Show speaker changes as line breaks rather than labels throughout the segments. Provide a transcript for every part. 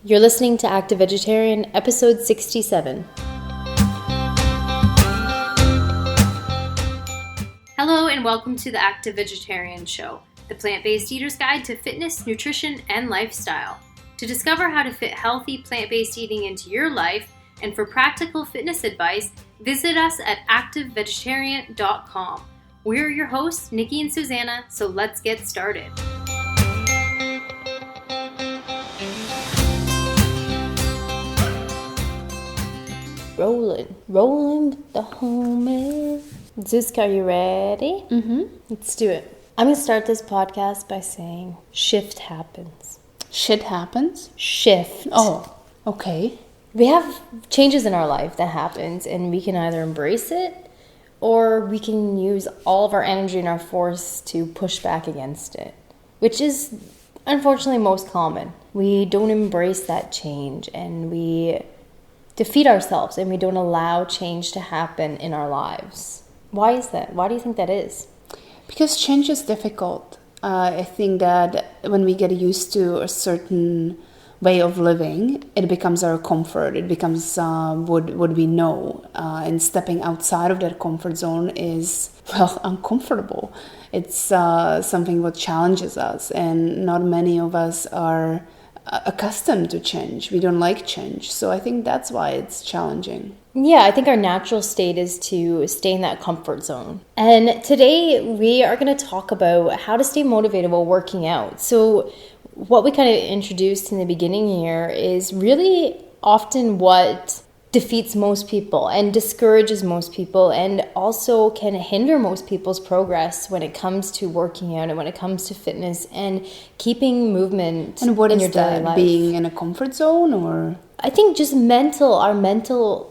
You're listening to Active Vegetarian, episode 67. Hello and welcome to the Active Vegetarian Show, the plant-based eater's guide to fitness, nutrition, and lifestyle. To discover how to fit healthy plant-based eating into your life and for practical fitness advice, visit us at activevegetarian.com. We're your hosts, Nikki and Susanna, so let's get started. Rolling the homie. Zuzka, are you ready?
Mm-hmm.
Let's do it. I'm going to start this podcast by saying shift happens.
Shit happens?
Shift.
Oh, okay.
We have changes in our life that happens, and we can either embrace it or we can use all of our energy and our force to push back against it, which is unfortunately most common. We don't embrace that change and we defeat ourselves and we don't allow change to happen in our lives. Why is that? Why do you think that is?
Because change is difficult. I think that when we get used to a certain way of living, it becomes our comfort. It becomes what we know. And stepping outside of that comfort zone is, well, uncomfortable. It's something what challenges us. And not many of us are accustomed to change. We don't like change. So I think that's why it's challenging.
Yeah, I think our natural state is to stay in that comfort zone. And today we are going to talk about how to stay motivated while working out. So what we kind of introduced in the beginning here is really often what defeats most people and discourages most people and also can hinder most people's progress when it comes to working out and when it comes to fitness and keeping movement
and what
in
is
your daily
that,
life.
Being in a comfort zone or?
I think just our mental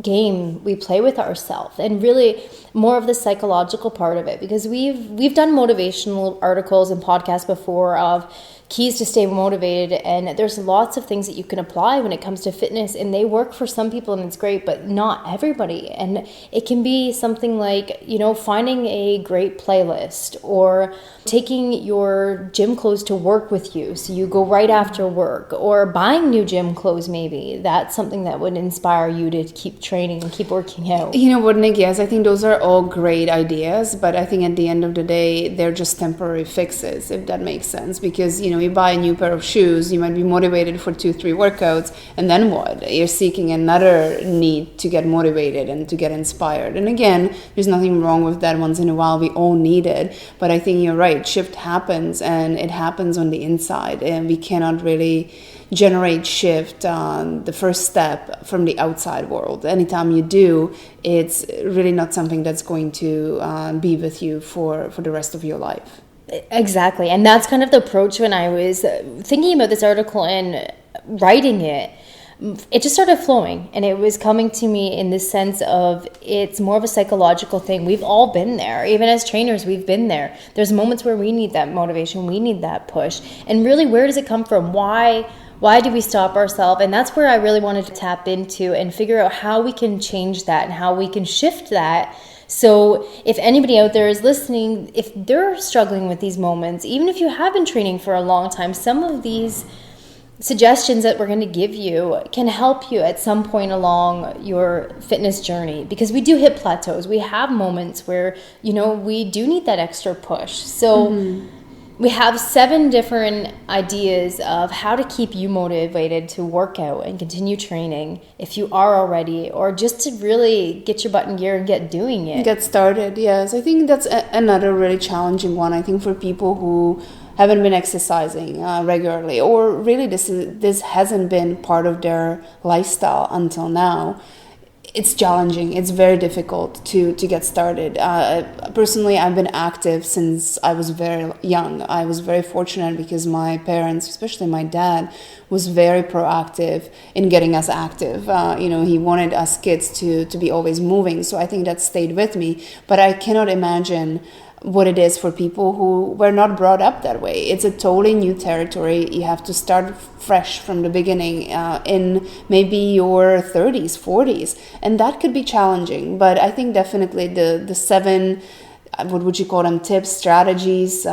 game we play with ourselves, and really more of the psychological part of it, because we've done motivational articles and podcasts before of keys to stay motivated, and there's lots of things that you can apply when it comes to fitness, and they work for some people and it's great, but not everybody. And it can be something like, finding a great playlist or taking your gym clothes to work with you so you go right after work, or buying new gym clothes. Maybe that's something that would inspire you to keep training and keep working out.
You know what, Nick? Yes, I think those are all great ideas, but I think at the end of the day, they're just temporary fixes, if that makes sense. Because, you buy a new pair of shoes, you might be motivated for 2-3 workouts, and then what? You're seeking another need to get motivated and to get inspired. And again, there's nothing wrong with that. Once in a while, we all need it. But I think you're right. Shift happens, and it happens on the inside, and we cannot really generate shift, the first step, from the outside world. Anytime you do, it's really not something that's going to be with you for the rest of your life.
Exactly. And that's kind of the approach when I was thinking about this article and writing it. It just started flowing, and it was coming to me in the sense of it's more of a psychological thing. We've all been there. Even as trainers, we've been there. There's moments where we need that motivation. We need that push. And really, where does it come from? Why do we stop ourselves? And that's where I really wanted to tap into and figure out how we can change that and how we can shift that. So if anybody out there is listening, if they're struggling with these moments, even if you have been training for a long time, some of these suggestions that we're going to give you can help you at some point along your fitness journey, because we do hit plateaus. We have moments where, we do need that extra push. So we have 7 different ideas of how to keep you motivated to work out and continue training if you are already, or just to really get your butt in gear and get doing it.
Get started, yes. I think that's another really challenging one. I think for people who haven't been exercising regularly, or really this hasn't been part of their lifestyle until now, it's challenging. It's very difficult to get started. Personally, I've been active since I was very young. I was very fortunate because my parents, especially my dad, was very proactive in getting us active. He wanted us kids to be always moving. So I think that stayed with me. But I cannot imagine what it is for people who were not brought up that way. It's a totally new territory. You have to start fresh from the beginning in maybe your 30s, 40s, and that could be challenging. But I think definitely the 7 what would you call them, tips, strategies,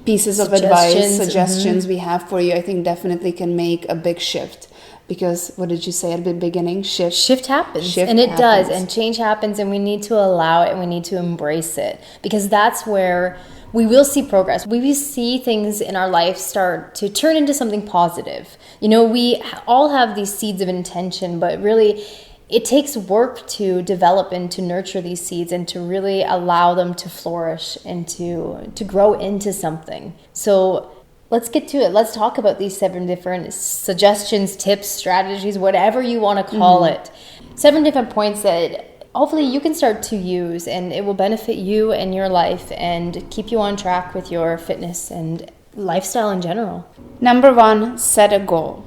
pieces of advice, suggestions we have for you, I think definitely can make a big shift. Because what did you say at the beginning?
Shift happens. And it does. And change happens, and we need to allow it, and we need to embrace it. Because that's where we will see progress. We will see things in our life start to turn into something positive. You know, we all have these seeds of intention, but really it takes work to develop and to nurture these seeds and to really allow them to flourish and to grow into something. So let's get to it. Let's talk about these 7 different suggestions, tips, strategies, whatever you want to call it. 7 different points that hopefully you can start to use, and it will benefit you and your life and keep you on track with your fitness and lifestyle in general.
Number 1, set a goal.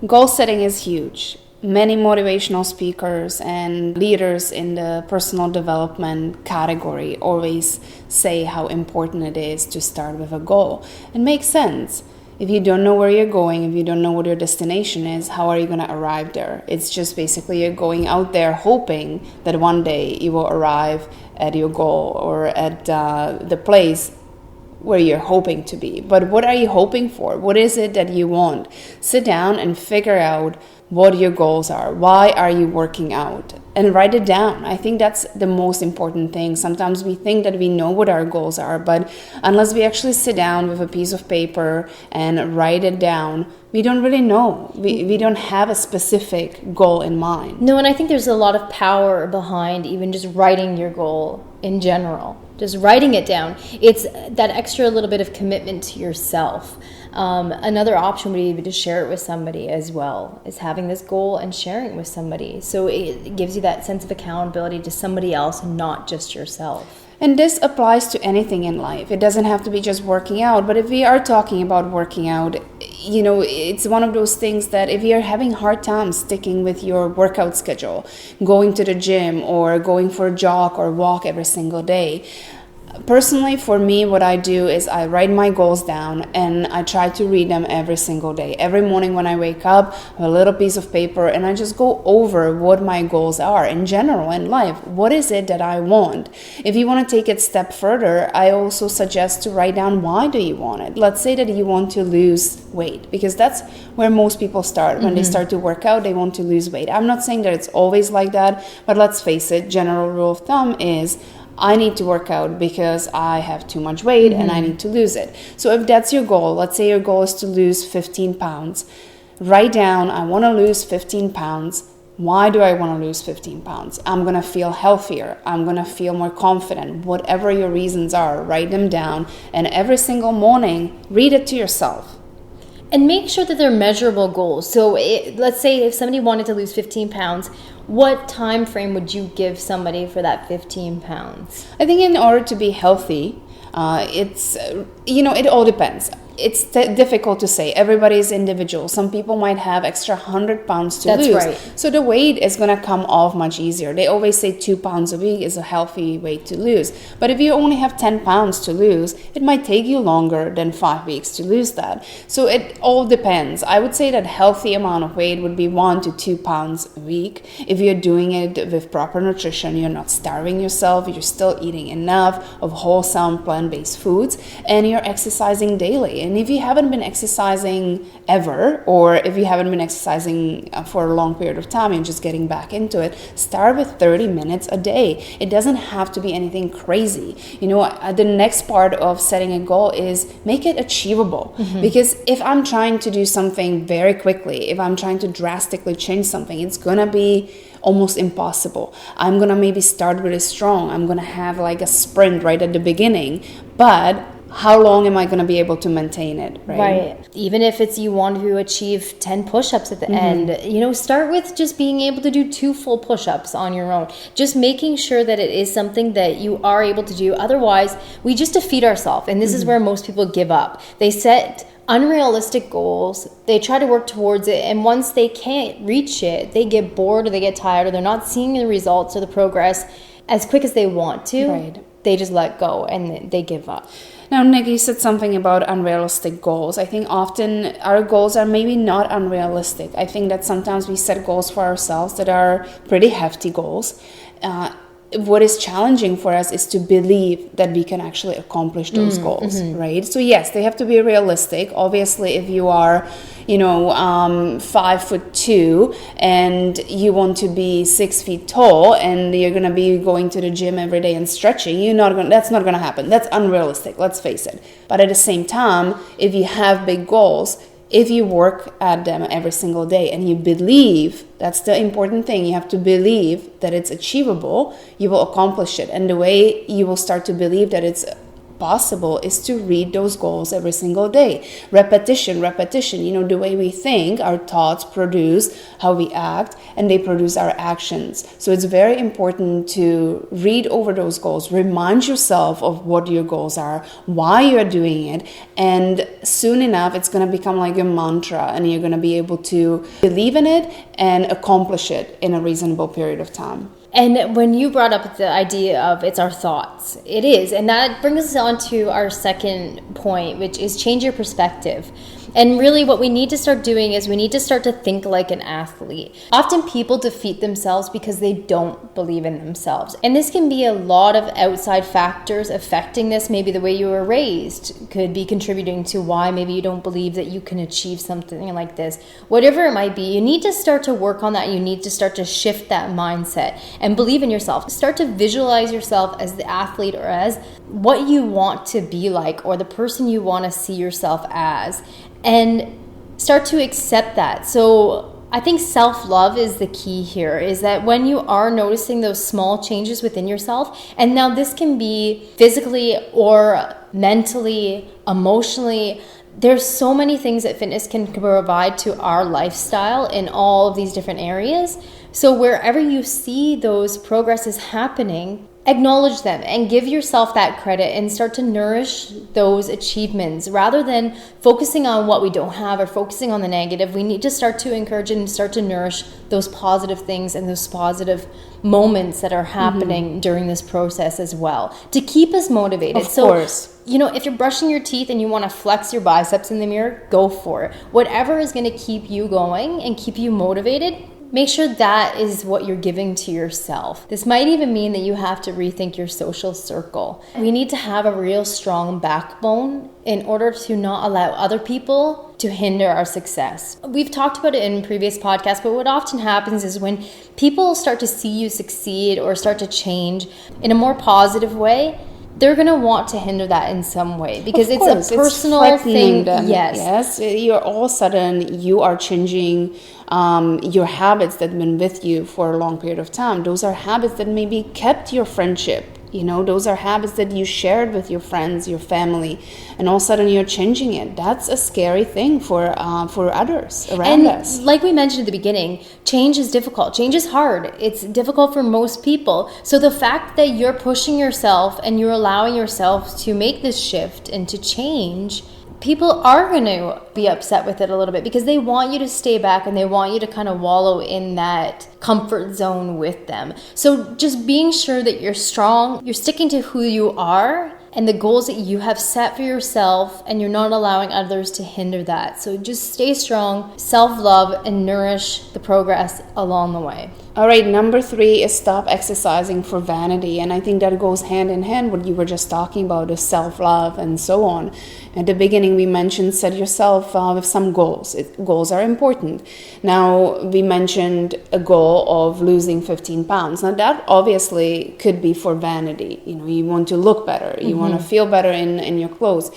Goal setting is huge. Many motivational speakers and leaders in the personal development category always say how important it is to start with a goal. It makes sense. If you don't know where you're going, if you don't know what your destination is, how are you going to arrive there? It's just basically you're going out there hoping that one day you will arrive at your goal or at the place where you're hoping to be. But what are you hoping for? What is it that you want? Sit down and figure out what your goals are. Why are you working out? And write it down. I think that's the most important thing. Sometimes we think that we know what our goals are, but unless we actually sit down with a piece of paper and write it down, we don't really know. We don't have a specific goal in mind.
No, and I think there's a lot of power behind even just writing your goal in general. Just writing it down. It's that extra little bit of commitment to yourself. Another option would be to share it with somebody as well, is having this goal and sharing it with somebody. So it gives you that sense of accountability to somebody else and not just yourself.
And this applies to anything in life. It doesn't have to be just working out. But if we are talking about working out, you know, it's one of those things that if you're having hard time sticking with your workout schedule, going to the gym or going for a jog or walk every single day, personally, for me, what I do is I write my goals down and I try to read them every single day. Every morning when I wake up, I have a little piece of paper and I just go over what my goals are in general in life. What is it that I want? If you want to take it a step further, I also suggest to write down why do you want it. Let's say that you want to lose weight, because that's where most people start. When they start to work out, they want to lose weight. I'm not saying that it's always like that, but let's face it, general rule of thumb is I need to work out because I have too much weight and I need to lose it. So if that's your goal, let's say your goal is to lose 15 pounds, write down, I want to lose 15 pounds. Why do I want to lose 15 pounds? I'm going to feel healthier. I'm going to feel more confident. Whatever your reasons are, write them down. And every single morning, read it to yourself.
And make sure that they're measurable goals. So let's say if somebody wanted to lose 15 pounds, what time frame would you give somebody for that 15 pounds?
I think in order to be healthy, it all depends. It's difficult to say. Everybody is individual. Some people might have extra 100 pounds to lose. That's right. So the weight is going to come off much easier. They always say 2 pounds a week is a healthy weight to lose. But if you only have 10 pounds to lose, it might take you longer than 5 weeks to lose that. So it all depends. I would say that healthy amount of weight would be 1 to 2 pounds a week. If you're doing it with proper nutrition, you're not starving yourself, you're still eating enough of wholesome plant-based foods, and you're exercising daily. And if you haven't been exercising ever, or if you haven't been exercising for a long period of time and just getting back into it, start with 30 minutes a day. It doesn't have to be anything crazy. You know, the next part of setting a goal is make it achievable. Because if I'm trying to do something very quickly, if I'm trying to drastically change something, it's gonna be almost impossible. I'm gonna maybe start really strong. I'm gonna have like a sprint right at the beginning, but how long am I going to be able to maintain it, right?
Even if it's you want to achieve 10 push-ups at the end, start with just being able to do 2 full push-ups on your own. Just making sure that it is something that you are able to do. Otherwise, we just defeat ourselves. And this is where most people give up. They set unrealistic goals. They try to work towards it. And once they can't reach it, they get bored or they get tired or they're not seeing the results or the progress as quick as they want to. They just let go and they give up.
Now, Nick, you said something about unrealistic goals. I think often our goals are maybe not unrealistic. I think that sometimes we set goals for ourselves that are pretty hefty goals. what is challenging for us is to believe that we can actually accomplish those goals, right? So yes, they have to be realistic. Obviously, if you are, 5'2" and you want to be 6 feet tall, and you're gonna be going to the gym every day and stretching, that's not gonna happen. That's unrealistic. Let's face it. But at the same time, if you have big goals, if you work at them every single day and you believe, that's the important thing, you have to believe that it's achievable, you will accomplish it. And the way you will start to believe that it's possible is to read those goals every single day. Repetition. The way we think, our thoughts produce how we act, and they produce our actions. So it's very important to read over those goals, remind yourself of what your goals are, why you're doing it, and soon enough it's going to become like a mantra, and you're going to be able to believe in it and accomplish it in a reasonable period of time.
And when you brought up the idea of it's our thoughts, it is. And that brings us on to our second point, which is change your perspective. And really what we need to start doing is we need to start to think like an athlete. Often people defeat themselves because they don't believe in themselves. And this can be a lot of outside factors affecting this. Maybe the way you were raised could be contributing to why maybe you don't believe that you can achieve something like this. Whatever it might be, you need to start to work on that. You need to start to shift that mindset and believe in yourself. Start to visualize yourself as the athlete or as what you want to be like or the person you want to see yourself as. And start to accept that. So I think self-love is the key here, is that when you are noticing those small changes within yourself, and now this can be physically or mentally, emotionally, there's so many things that fitness can provide to our lifestyle in all of these different areas. So wherever you see those progresses happening, acknowledge them and give yourself that credit and start to nourish those achievements rather than focusing on what we don't have or focusing on the negative. We need to start to encourage and start to nourish those positive things and those positive moments that are happening during this process as well to keep us motivated.
Of course.
If you're brushing your teeth and you want to flex your biceps in the mirror, go for it. Whatever is going to keep you going and keep you motivated, make sure that is what you're giving to yourself. This might even mean that you have to rethink your social circle. We need to have a real strong backbone in order to not allow other people to hinder our success. We've talked about it in previous podcasts, but what often happens is when people start to see you succeed or start to change in a more positive way, they're going to want to hinder that in some way because it's a personal thing.
Yes. You're all of a sudden, you are changing your habits that have been with you for a long period of time. Those are habits that maybe kept your friendship. Those are habits that you shared with your friends, your family, and all of a sudden you're changing it. That's a scary thing for others around us.
Like we mentioned at the beginning, change is difficult. Change is hard. It's difficult for most people. So the fact that you're pushing yourself and you're allowing yourself to make this shift and to change, people are going to be upset with it a little bit because they want you to stay back and they want you to kind of wallow in that comfort zone with them. So just being sure that you're strong, you're sticking to who you are and the goals that you have set for yourself, and you're not allowing others to hinder that. So just stay strong, self-love, and nourish the progress along the way.
All right, number 3 is stop exercising for vanity. And I think that goes hand in hand what you were just talking about, is self-love and so on. At the beginning, we mentioned set yourself with some goals. Goals are important. Now, we mentioned a goal of losing 15 pounds. Now, that obviously could be for vanity. You want to look better. You want to feel better in your clothes.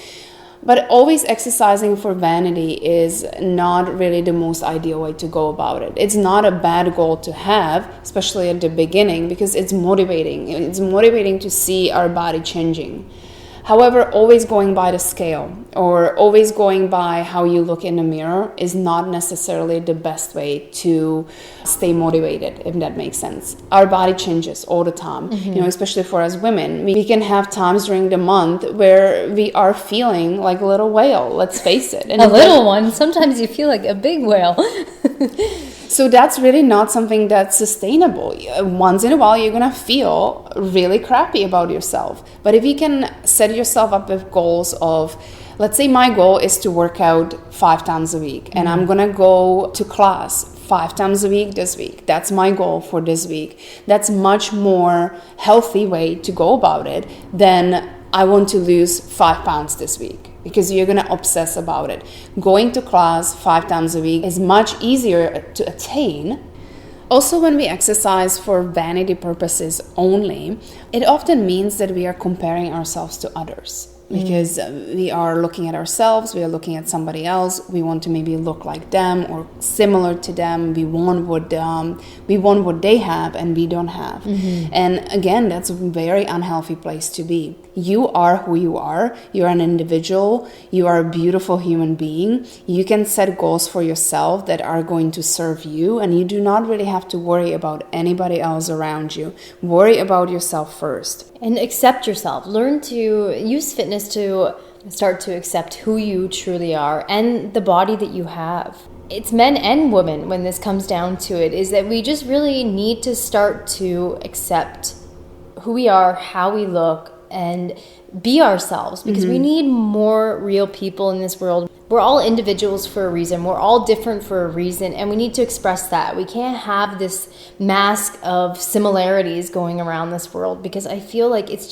But always exercising for vanity is not really the most ideal way to go about it. It's not a bad goal to have, especially at the beginning, because it's motivating. It's motivating to see our body changing. However, always going by the scale or always going by how you look in the mirror is not necessarily the best way to stay motivated, if that makes sense. Our body changes all the time, especially for us women. We can have times during the month where we are feeling like a little whale, let's face it.
And a little one. Sometimes you feel like a big whale.
So that's really not something that's sustainable. Once in a while, you're going to feel really crappy about yourself. But if you can set yourself up with goals of, let's say my goal is to work out 5 times a week, and I'm going to go to class 5 times a week this week. That's my goal for this week. That's much more healthy way to go about it than I want to lose 5 pounds this week, because you're going to obsess about it. Going to class 5 times a week is much easier to attain. Also, when we exercise for vanity purposes only, it often means that we are comparing ourselves to others. Because we are looking at ourselves, we are looking at somebody else, we want to maybe look like them or similar to them, we want what they have and we don't have. And again, that's a very unhealthy place to be. You are who you are, you're an individual, you are a beautiful human being, you can set goals for yourself that are going to serve you, and you do not really have to worry about anybody else around you. Worry about yourself first.
And accept yourself. Learn to use fitness to start to accept who you truly are and the body that you have. It's men and women, when this comes down to it, is that we just really need to start to accept who we are, how we look, and be ourselves, because we need more real people in this world. We're all individuals for a reason. We're all different for a reason, and we need to express that. We can't have this mask of similarities going around this world, because I feel like it's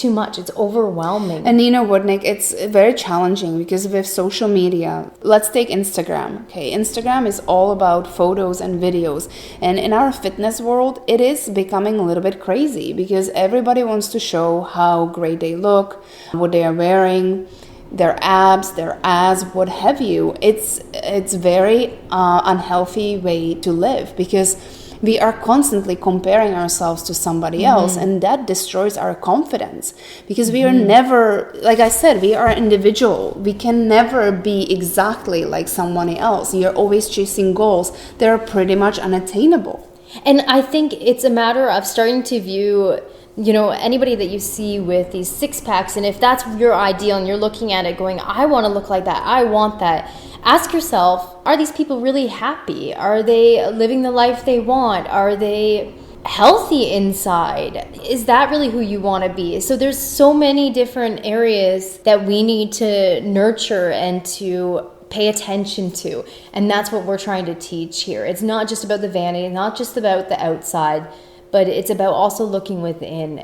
too much. It's overwhelming.
And you know what, Nick? It's very challenging because with social media, let's take Instagram. Okay, Instagram is all about photos and videos. And in our fitness world, it is becoming a little bit crazy because everybody wants to show how great they look, what they are wearing, their abs, their ass, what have you. It's very unhealthy way to live, because we are constantly comparing ourselves to somebody else, and that destroys our confidence, because we are never, like I said, we are individual. We can never be exactly like someone else. You're always chasing goals that are pretty much unattainable.
And I think it's a matter of starting to view, anybody that you see with these six packs, and if that's your ideal and you're looking at it going, I want to look like that, I want that. Ask yourself, are these people really happy? Are they living the life they want? Are they healthy inside? Is that really who you want to be? So there's so many different areas that we need to nurture and to pay attention to. And that's what we're trying to teach here. It's not just about the vanity, not just about the outside, but it's about also looking within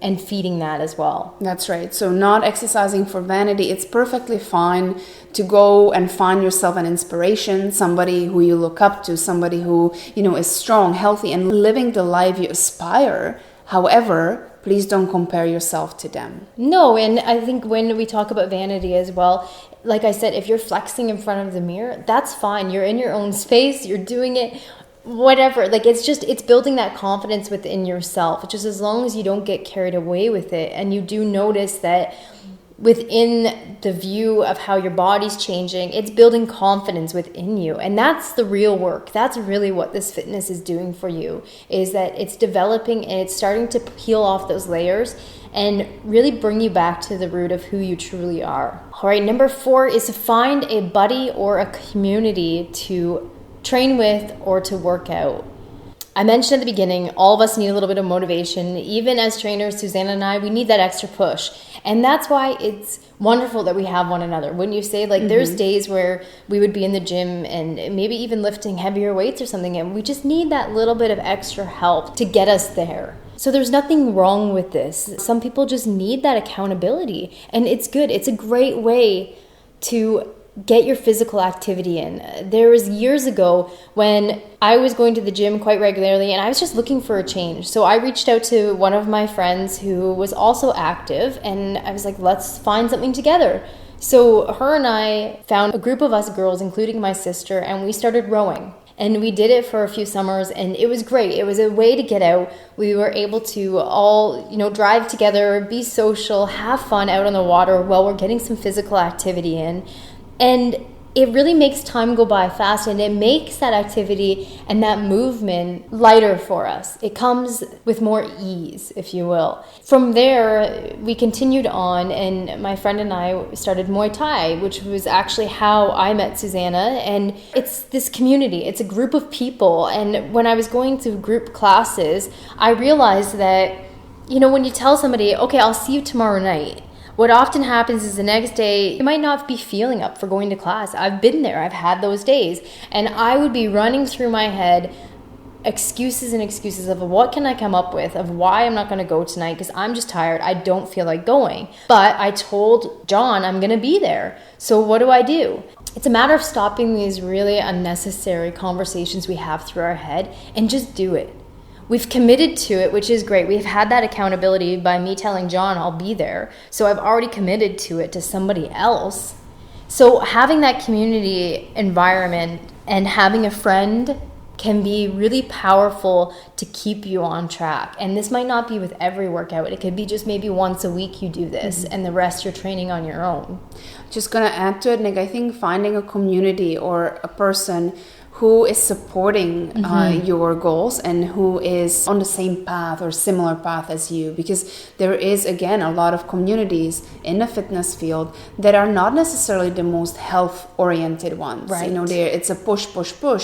and feeding that as well.
That's right. So not exercising for vanity. It's perfectly fine to go and find yourself an inspiration, somebody who you look up to, somebody who, is strong, healthy, and living the life you aspire. However, please don't compare yourself to them.
No, and I think when we talk about vanity as well, like I said, if you're flexing in front of the mirror, that's fine. You're in your own space, you're doing it. Whatever, it's building that confidence within yourself, just as long as you don't get carried away with it, and you do notice that within the view of how your body's changing, it's building confidence within you. And that's the real work. That's really what this fitness is doing for you, is that it's developing and it's starting to peel off those layers and really bring you back to the root of who you truly are. All right, number 4 is to find a buddy or a community to train with or to work out. I mentioned at the beginning, all of us need a little bit of motivation. Even as trainers, Susanna and I, we need that extra push. And that's why it's wonderful that we have one another. Wouldn't you say? There's days where we would be in the gym and maybe even lifting heavier weights or something, and we just need that little bit of extra help to get us there. So there's nothing wrong with this. Some people just need that accountability, and it's good. It's a great way to get your physical activity in. There was years ago when I was going to the gym quite regularly and I was just looking for a change. So I reached out to one of my friends who was also active, and I was like, let's find something together. So her and I found a group of us girls, including my sister, and we started rowing. And we did it for a few summers, and it was great. It was a way to get out. We were able to all, drive together, be social, have fun out on the water while we're getting some physical activity in. And it really makes time go by fast, and it makes that activity and that movement lighter for us. It comes with more ease, if you will. From there, we continued on, and my friend and I started Muay Thai, which was actually how I met Susanna. And it's this community. It's a group of people. And when I was going to group classes, I realized that, when you tell somebody, okay, I'll see you tomorrow night, What often happens is the next day, you might not be feeling up for going to class. I've been there. I've had those days. And I would be running through my head excuses and excuses of what can I come up with of why I'm not going to go tonight because I'm just tired. I don't feel like going. But I told John I'm going to be there. So what do? It's a matter of stopping these really unnecessary conversations we have through our head and just do it. We've committed to it, which is great. We've had that accountability by me telling John I'll be there. So I've already committed to it to somebody else. So having that community environment and having a friend can be really powerful to keep you on track. And this might not be with every workout. It could be just maybe once a week you do this and the rest you're training on your own.
Just going to add to it, Nick, I think finding a community or a person who is supporting your goals and who is on the same path or similar path as you, because there is, again, a lot of communities in the fitness field that are not necessarily the most health oriented ones.
Right.
You know, it's a push.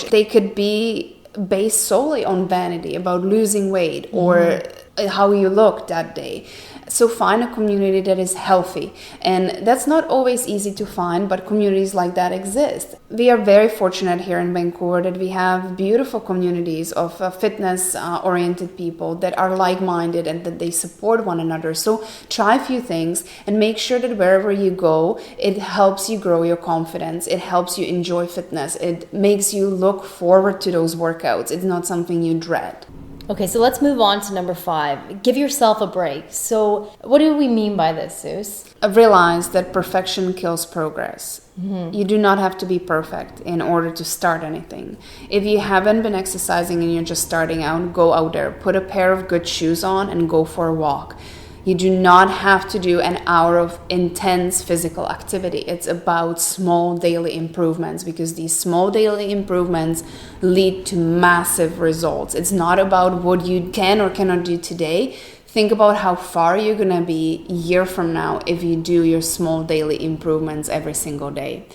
They could be based solely on vanity, about losing weight or how you look that day. So find a community that is healthy. And that's not always easy to find, but communities like that exist. We are very fortunate here in Vancouver that we have beautiful communities of fitness-oriented people that are like-minded and that they support one another. So try a few things and make sure that wherever you go, it helps you grow your confidence. It helps you enjoy fitness. It makes you look forward to those workouts. It's not something you dread.
Okay, so let's move on to number 5. Give yourself a break. So what do we mean by this, Zeus?
Realize that perfection kills progress. You do not have to be perfect in order to start anything. If you haven't been exercising and you're just starting out, go out there, put a pair of good shoes on and go for a walk. You do not have to do an hour of intense physical activity. It's about small daily improvements, because these small daily improvements lead to massive results. It's not about what you can or cannot do today. Think about how far you're going to be a year from now if you do your small daily improvements every single day.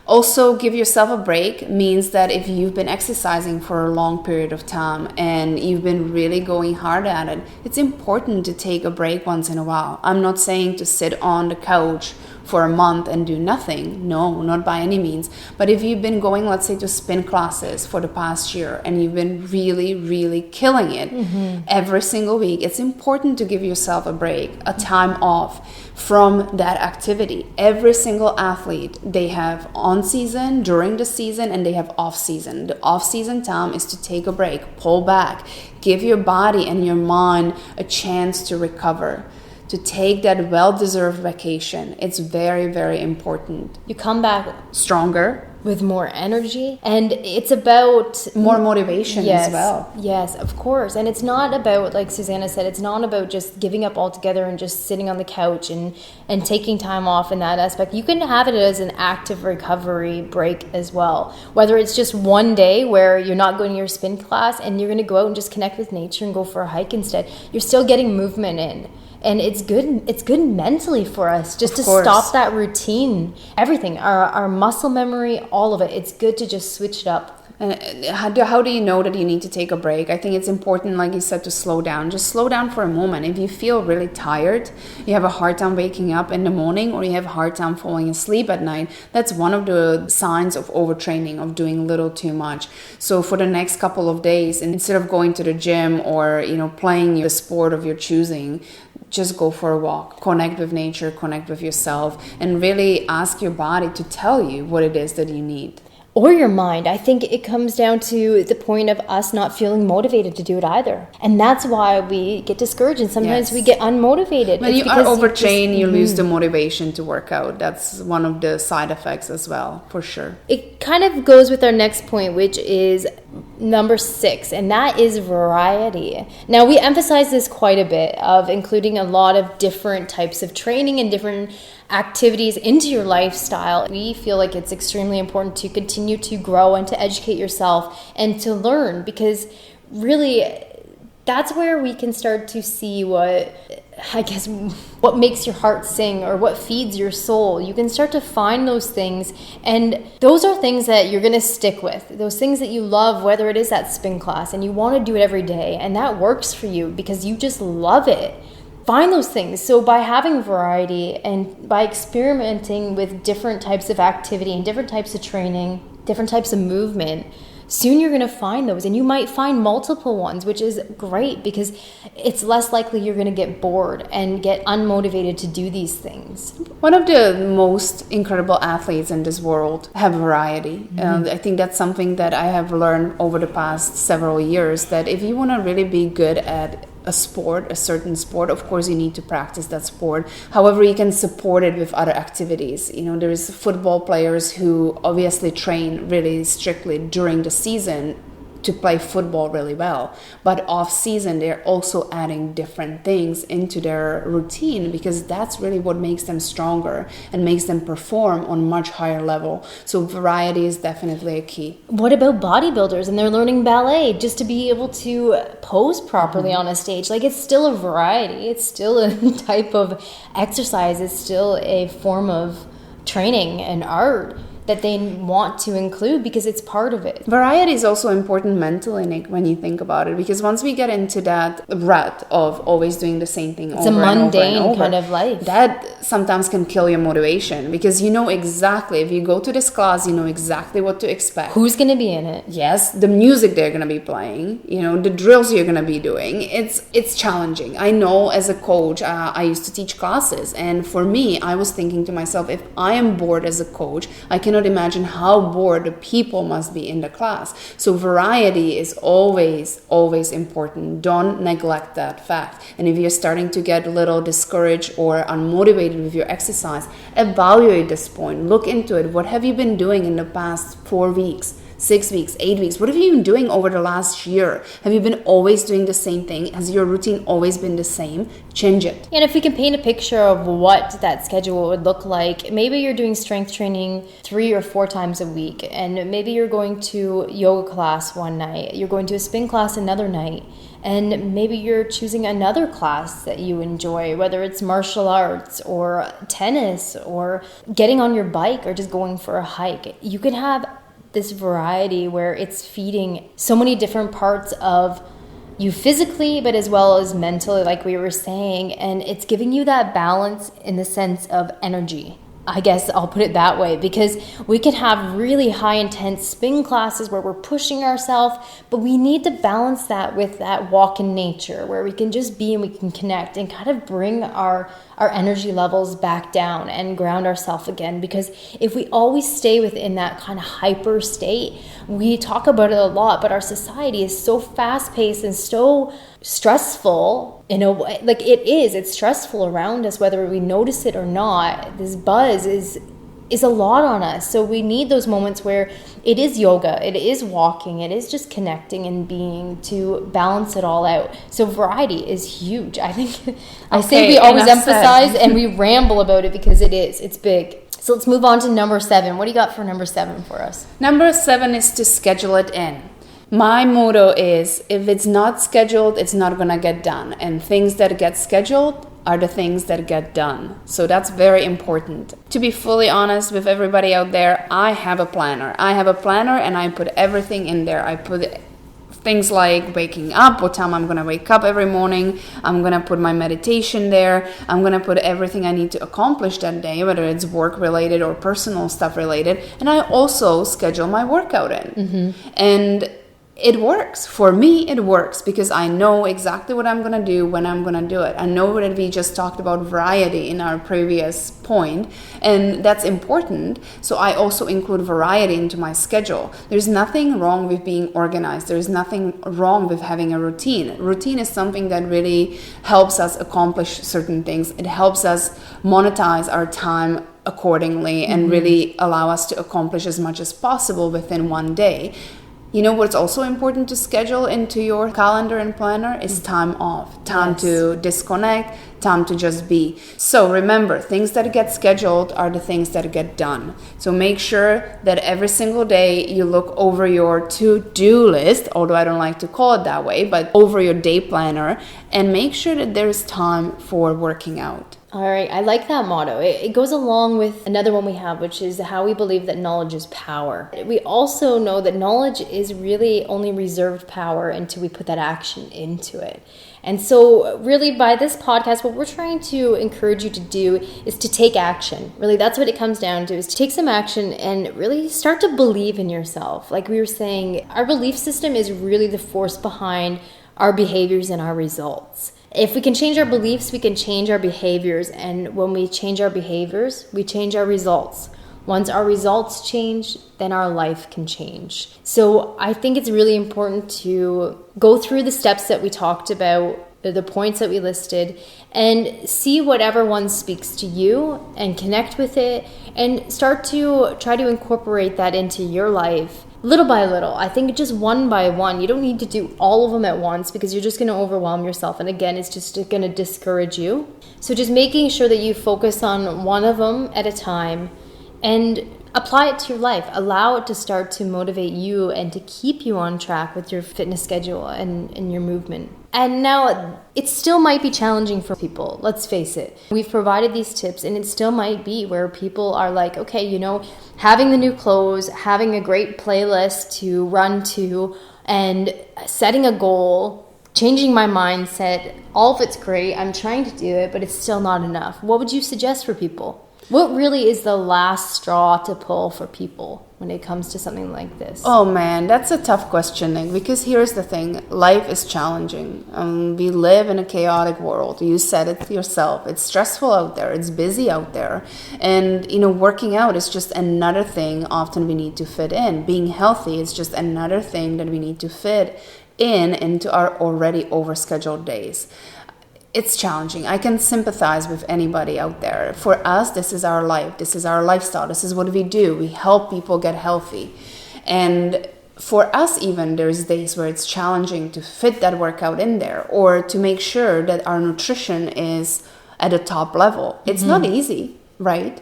Also, give yourself a break means that if you've been exercising for a long period of time and you've been really going hard at it, it's important to take a break once in a while. I'm not saying to sit on the couch for a month and do nothing. No, not by any means. But if you've been going, let's say, to spin classes for the past year and you've been really, really killing it every single week, it's important to give yourself a break, a time off from that activity. Every single athlete, they have on season, during the season, and they have off season. The off season time is to take a break, pull back, give your body and your mind a chance to recover, to take that well-deserved vacation. It's very, very important.
You come back
stronger,
with more energy, and it's about
more motivation as well.
Yes, of course. And it's not about, like Susanna said, it's not about just giving up altogether and just sitting on the couch and taking time off in that aspect. You can have it as an active recovery break as well. Whether it's just one day where you're not going to your spin class and you're going to go out and just connect with nature and go for a hike instead, you're still getting movement in. And it's good mentally for us just to stop that routine, everything, our muscle memory, all of it. It's good to just switch it up.
And how do you know that you need to take a break? I think it's important, like you said, to slow down. Just slow down for a moment. If you feel really tired, you have a hard time waking up in the morning, or you have a hard time falling asleep at night, that's one of the signs of overtraining, of doing a little too much. So for the next couple of days, instead of going to the gym or playing the sport of your choosing, just go for a walk, connect with nature, connect with yourself, and really ask your body to tell you what it is that you need.
Or your mind. I think it comes down to the point of us not feeling motivated to do it either. And that's why we get discouraged and sometimes we get unmotivated.
When you are overtrained, you lose the motivation to work out. That's one of the side effects as well, for sure.
It kind of goes with our next point, which is number 6, and that is variety. Now, we emphasize this quite a bit, of including a lot of different types of training and different activities into your lifestyle. We feel like it's extremely important to continue to grow and to educate yourself and to learn, because really that's where we can start to see what makes your heart sing or what feeds your soul. You can start to find those things, and those are things that you're going to stick with. Those things that you love, whether it is that spin class and you want to do it every day and that works for you because you just love it. find those things. So by having variety and by experimenting with different types of activity and different types of training, different types of movement, soon you're going to find those, and you might find multiple ones, which is great because it's less likely you're going to get bored and get unmotivated to do these things.
One of the most incredible athletes in this world have variety. And I think that's something that I have learned over the past several years, that if you want to really be good at a sport, a certain sport, of course you need to practice that sport. However, you can support it with other activities. There's football players who obviously train really strictly during the season to play football really well, but off season they're also adding different things into their routine, because that's really what makes them stronger and makes them perform on much higher level. So variety is definitely a key.
What about bodybuilders and they're learning ballet just to be able to pose properly on a stage? Like, it's still a variety, it's still a type of exercise, it's still a form of training and art that they want to include because it's part of it.
Variety is also important mentally, Nick, when you think about it, because once we get into that rut of always doing the same thing
it's
over
a mundane
and over,
kind of life.
That sometimes can kill your motivation, because you know exactly, if you go to this class, you know exactly what to expect.
Who's going to be in it?
Yes, the music they're going to be playing, the drills you're going to be doing. It's challenging. I know as a coach, I used to teach classes, and for me, I was thinking to myself, if I am bored as a coach, I cannot imagine how bored the people must be in the class. So variety is always important. Don't neglect that fact. And if you're starting to get a little discouraged or unmotivated with your exercise, evaluate this point. Look into it. What have you been doing in the past 4 weeks? 6 weeks, 8 weeks? What have you been doing over the last year? Have you been always doing the same thing? Has your routine always been the same? Change it.
And if we can paint a picture of what that schedule would look like, maybe you're doing strength training 3 or 4 times a week, and maybe you're going to yoga class one night, you're going to a spin class another night, and maybe you're choosing another class that you enjoy, whether it's martial arts or tennis or getting on your bike or just going for a hike. You could have this variety where it's feeding so many different parts of you physically, but as well as mentally, like we were saying, and it's giving you that balance in the sense of energy. I guess I'll put it that way, because we could have really high intense spin classes where we're pushing ourselves, but we need to balance that with that walk in nature where we can just be and we can connect and kind of bring our energy levels back down and ground ourselves again. Because if we always stay within that kind of hyper state, we talk about it a lot, but our society is so fast paced and so stressful in a way. Like it's stressful around us, whether we notice it or not. This buzz is a lot on us. So we need those moments where it is yoga, it is walking, it is just connecting and being, to balance it all out. So variety is huge. I think I say we always emphasize and we ramble about it because it's big. So let's move on to number 7. What do you got for number 7 for us?
Number 7 is to schedule it in. My motto is, if it's not scheduled, it's not going to get done. And things that get scheduled are the things that get done. So that's very important. To be fully honest with everybody out there, I have a planner. And I put everything in there. I put things like waking up, what time I'm going to wake up every morning. I'm going to put my meditation there. I'm going to put everything I need to accomplish that day, whether it's work related or personal stuff related. And I also schedule my workout in. And it works. For me, it works because I know exactly what I'm going to do when I'm going to do it. I know that we just talked about variety in our previous point, and that's important. So I also include variety into my schedule. There's nothing wrong with being organized. There's nothing wrong with having a routine. Routine is something that really helps us accomplish certain things. It helps us monetize our time accordingly and really allow us to accomplish as much as possible within one day. You know what's also important to schedule into your calendar and planner is time off, time to disconnect, time to just be. So remember, things that get scheduled are the things that get done. So make sure that every single day you look over your to-do list, although I don't like to call it that way, but over your day planner, and make sure that there's time for working out.
All right, I like that motto. It goes along with another one we have, which is how we believe that knowledge is power. We also know that knowledge is really only reserved power until we put that action into it. And so really by this podcast, what we're trying to encourage you to do is to take action. Really, that's what it comes down to, is to take some action and really start to believe in yourself. Like we were saying, our belief system is really the force behind our behaviors and our results. If we can change our beliefs, we can change our behaviors. And when we change our behaviors, we change our results. Once our results change, then our life can change. So I think it's really important to go through the steps that we talked about, the points that we listed, and see whatever one speaks to you and connect with it and start to try to incorporate that into your life. Little by little. I think just one by one. You don't need to do all of them at once because you're just going to overwhelm yourself. And again, it's just going to discourage you. So just making sure that you focus on one of them at a time and apply it to your life. Allow it to start to motivate you and to keep you on track with your fitness schedule and your movement. And now it still might be challenging for people. Let's face it. We've provided these tips and it still might be where people are like, okay, having the new clothes, having a great playlist to run to, and setting a goal, changing my mindset, all of it's great. I'm trying to do it, but it's still not enough. What would you suggest for people? What really is the last straw to pull for people when it comes to something like this?
Oh man, that's a tough question, Nick, because here's the thing. Life is challenging. We live in a chaotic world. You said it yourself. It's stressful out there. It's busy out there. And, working out is just another thing often we need to fit in. Being healthy is just another thing that we need to fit into our already overscheduled days. It's challenging. I can sympathize with anybody out there. For us, this is our life. This is our lifestyle. This is what we do. We help people get healthy. And for us even, there's days where it's challenging to fit that workout in there or to make sure that our nutrition is at a top level. It's not easy, right?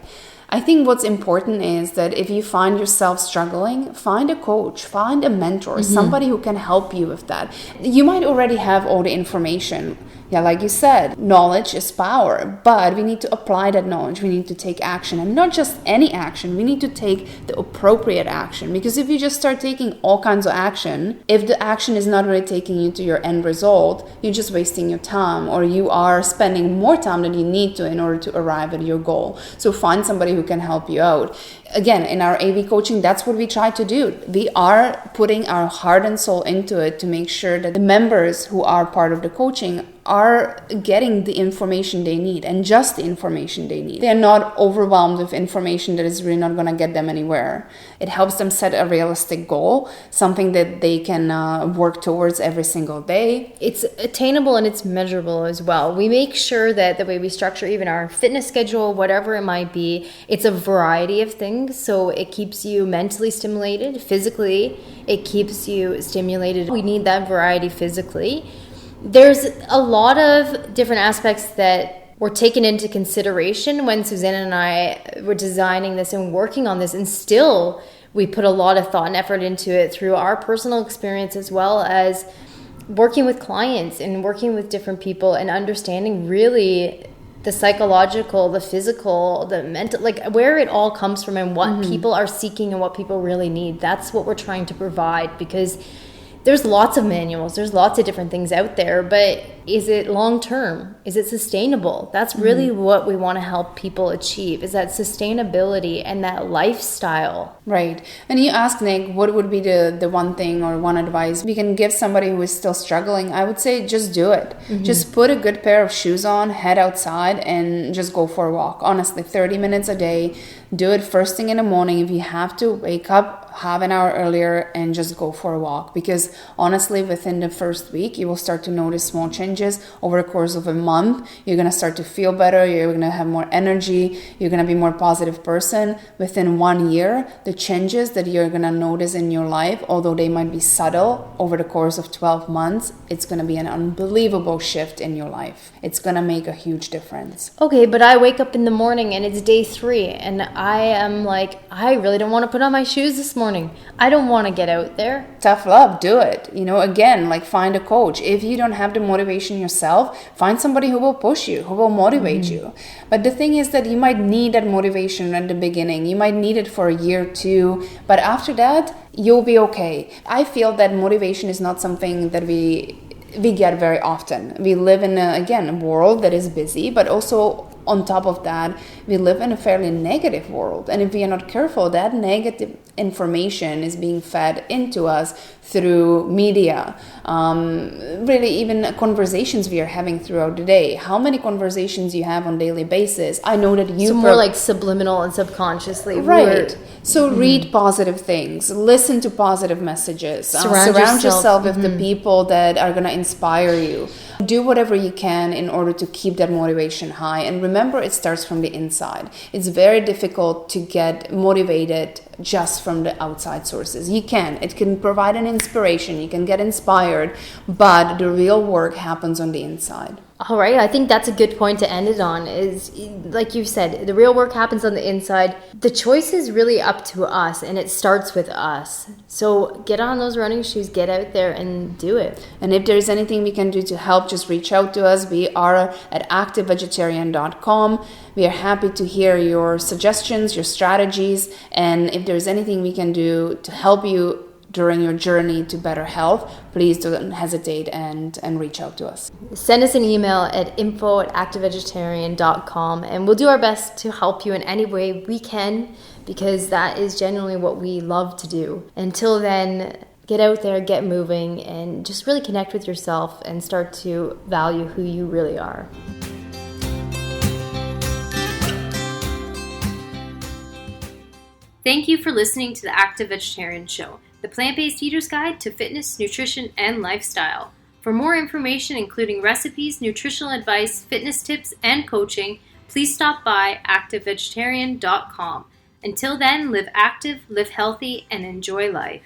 I think what's important is that if you find yourself struggling, find a coach, find a mentor, somebody who can help you with that. You might already have all the information. Yeah, like you said, knowledge is power, but we need to apply that knowledge. We need to take action, and not just any action. We need to take the appropriate action, because if you just start taking all kinds of action, if the action is not really taking you to your end result, you're just wasting your time, or you are spending more time than you need to in order to arrive at your goal. So find somebody who can help you out. Again, in our AV coaching, that's what we try to do. We are putting our heart and soul into it to make sure that the members who are part of the coaching are getting the information they need, and just the information they need. They're not overwhelmed with information that is really not going to get them anywhere. It helps them set a realistic goal, something that they can work towards every single day.
It's attainable and it's measurable as well. We make sure that the way we structure even our fitness schedule, whatever it might be, it's a variety of things. So it keeps you mentally stimulated, physically, it keeps you stimulated. We need that variety physically. There's a lot of different aspects that were taken into consideration when Susanna and I were designing this and working on this, and still we put a lot of thought and effort into it through our personal experience, as well as working with clients and working with different people and understanding really the psychological, the physical, the mental, like where it all comes from and what people are seeking and what people really need. That's what we're trying to provide, because there's lots of manuals, there's lots of different things out there, but is it long term? Is it sustainable? That's really what we want to help people achieve, is that sustainability and that lifestyle.
Right. And you ask, Nick, what would be the one thing or one advice we can give somebody who is still struggling? I would say just do it. Just put a good pair of shoes on, head outside, and just go for a walk. Honestly, 30 minutes a day. Do it first thing in the morning. If you have to, wake up half an hour earlier and just go for a walk. Because honestly, within the first week, you will start to notice small changes. Over the course of a month, you're going to start to feel better. You're going to have more energy. You're going to be a more positive person. Within 1 year, the changes that you're going to notice in your life, although they might be subtle over the course of 12 months, it's going to be an unbelievable shift in your life. It's going to make a huge difference.
Okay, but I wake up in the morning and it's day 3 and I am like, I really don't want to put on my shoes this morning. I don't want to get out there.
Tough love, do it. Again, like find a coach. If you don't have the motivation motivation yourself, find somebody who will push you, who will motivate you. But the thing is that you might need that motivation at the beginning. You might need it for a year or two, but after that, you'll be okay. I feel that motivation is not something that we get very often. We live in a world that is busy, but also on top of that, we live in a fairly negative world. And if we are not careful, that negative information is being fed into us through media, really even conversations we are having throughout the day. How many conversations you have on a daily basis? I know that you...
So more like subliminal and subconsciously.
Right. So read positive things, listen to positive messages, surround yourself with the people that are going to inspire you. Do whatever you can in order to keep that motivation high. And remember, it starts from the inside. It's very difficult to get motivated just from the outside sources. You can. It can provide an inspiration. You can get inspired, but the real work happens on the inside.
All right, I think that's a good point to end it on, is like you said, the real work happens on the inside. The choice is really up to us, and it starts with us. So get on those running shoes, get out there and do it.
And if there's anything we can do to help, just reach out to us. We are at activevegetarian.com. We are happy to hear your suggestions, your strategies, and if there's anything we can do to help you during your journey to better health, please don't hesitate and reach out to us.
Send us an email at info@activevegetarian.com, and we'll do our best to help you in any way we can, because that is genuinely what we love to do. Until then, get out there, get moving, and just really connect with yourself and start to value who you really are. Thank you for listening to the Active Vegetarian Show, the plant-based eater's guide to fitness, nutrition, and lifestyle. For more information, including recipes, nutritional advice, fitness tips, and coaching, please stop by activevegetarian.com. Until then, live active, live healthy, and enjoy life.